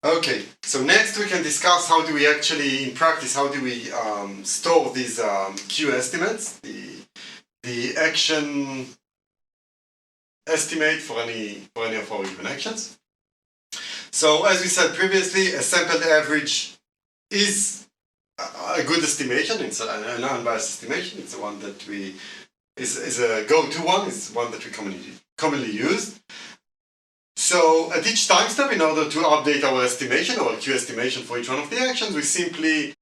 Okay, so next we can discuss how do we actually, in practice, how do we store these Q estimates, the action estimate for any of our given actions. So as we said previously, a sampled average is a good estimation. It's an unbiased estimation. It's the one that is a go-to one. It's one that we commonly use. So at each time step, in order to update our estimation or Q estimation for each one of the actions, we simply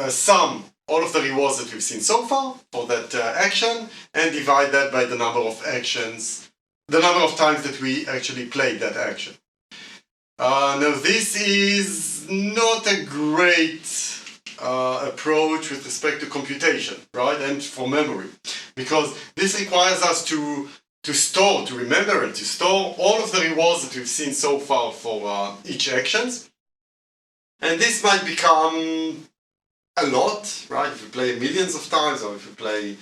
sum all of the rewards that we've seen so far for that action and divide that by the number of actions, the number of times that we actually played that action. Now this is not a great approach with respect to computation, right, and for memory, because this requires us to remember and to store all of the rewards that we've seen so far for each actions. And this might become a lot, right? If we play millions of times, or if we play,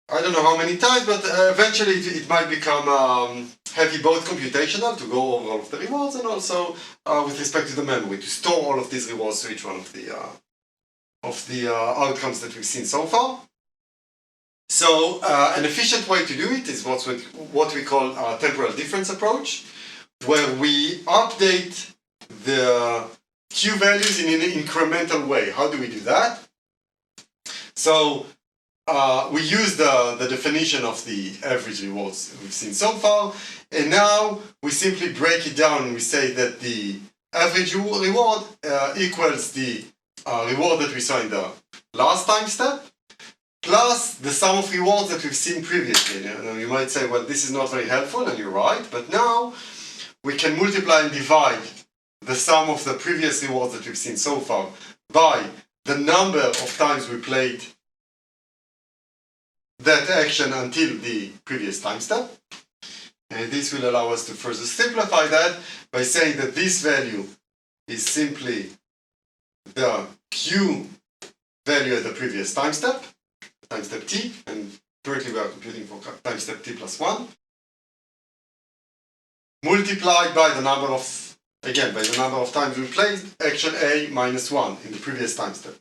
I don't know how many times, but eventually it might become heavy, both computational to go over all of the rewards, and also with respect to the memory, to store all of these rewards to each one of the outcomes that we've seen so far. So an efficient way to do it is what we call a temporal difference approach, where we update the Q values in an incremental way. How do we do that? So we use the definition of the average rewards we've seen so far, and now we simply break it down and we say that the average reward equals the reward that we saw in the last time step, plus the sum of rewards that we've seen previously. Now you might say, well, this is not very helpful, and you're right, but now we can multiply and divide the sum of the previous rewards that we've seen so far by the number of times we played that action until the previous time step. And this will allow us to further simplify that by saying that this value is simply the Q value at the previous time step t, and currently we are computing for time step t plus 1, multiplied by the number of times we played action A minus 1 in the previous time step.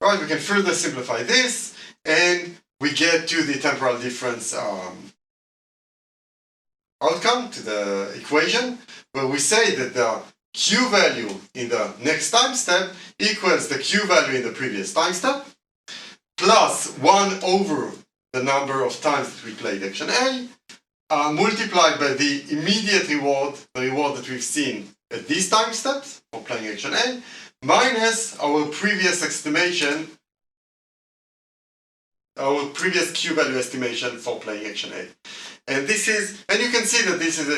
Right, we can further simplify this, and we get to the temporal difference outcome, to the equation, where we say that the Q value in the next time step equals the Q value in the previous time step, plus 1 over the number of times that we played action A, multiplied by the immediate reward, the reward that we've seen at these time steps for playing action A, minus our previous estimation, our previous Q value estimation for playing action A. And this is, and you can see that this is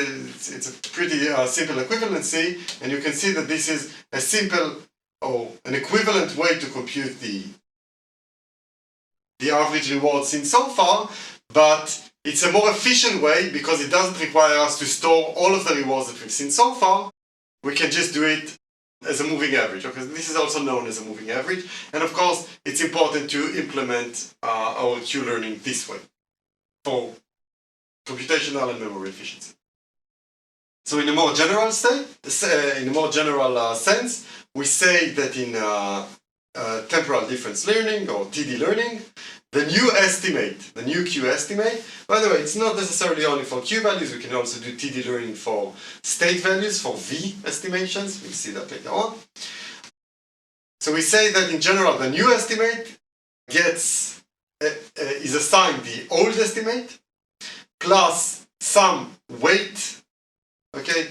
it's a pretty simple equivalency, and you can see that this is a simple or an equivalent way to compute the average reward seen so far, but it's a more efficient way because it doesn't require us to store all of the rewards that we've seen so far. We can just do it as a moving average. Okay, this is also known as a moving average, and of course it's important to implement our Q learning this way for computational and memory efficiency. So in a more general sense, we say that in temporal difference learning or TD learning, the new estimate, the new Q estimate, by the way, it's not necessarily only for Q values, we can also do TD learning for state values, for V estimations, we'll see that later on. So we say that in general, the new estimate is assigned the old estimate, plus some weight, okay?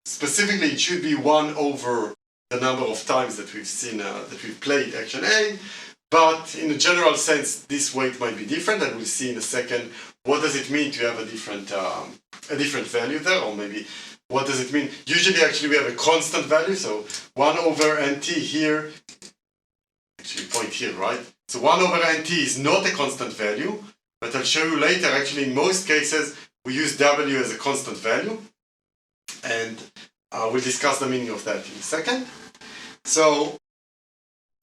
Specifically, it should be 1 over the number of times that we've seen, that we've played action A, but in a general sense, this weight might be different, and we'll see in a second what does it mean to have a different value there, or maybe what does it mean. Usually, actually, we have a constant value, so 1 over nt here, actually point here, right? So 1 over nt is not a constant value, but I'll show you later, actually, in most cases, we use w as a constant value, and we'll discuss the meaning of that in a second. So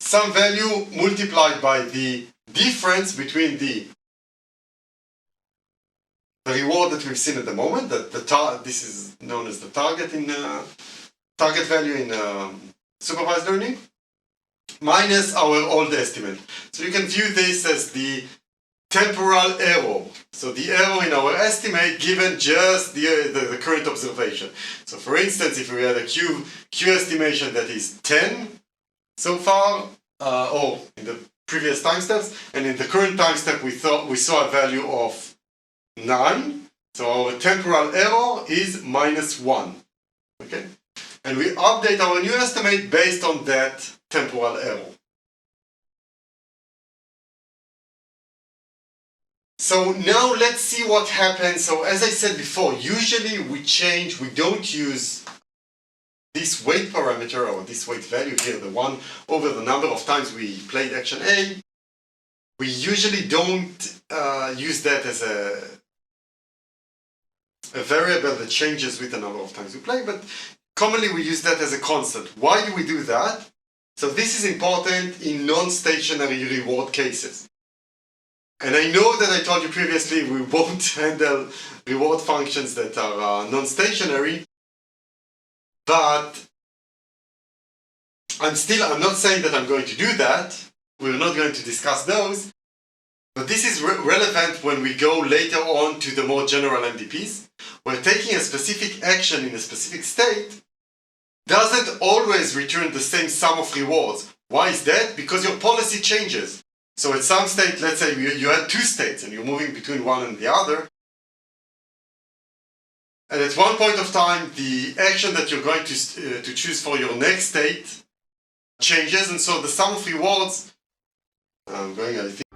some value multiplied by the difference between the the reward that we've seen at the moment, that this is known as the target target value in supervised learning, minus our old estimate. So you can view this as the temporal error. So the error in our estimate given just the current observation. So for instance, if we had a Q estimation that is 10 so far, or in the previous time steps, and in the current time step we saw a value of 9. So our temporal error is -1. Okay? And we update our new estimate based on that temporal error. So now let's see what happens. So as I said before, usually we don't use this weight parameter or this weight value here, the one over the number of times we played action A. We usually don't use that as a variable that changes with the number of times we play, but commonly we use that as a constant. Why do we do that? So this is important in non-stationary reward cases. And I know that I told you previously we won't handle reward functions that are non-stationary, but I'm not saying that I'm going to do that. We're not going to discuss those. But this is relevant when we go later on to the more general MDPs, where taking a specific action in a specific state doesn't always return the same sum of rewards. Why is that? Because your policy changes. So at some state, let's say you had 2 states and you're moving between one and the other. And at one point of time, the action that you're going to choose for your next state changes, and so the sum of rewards, I think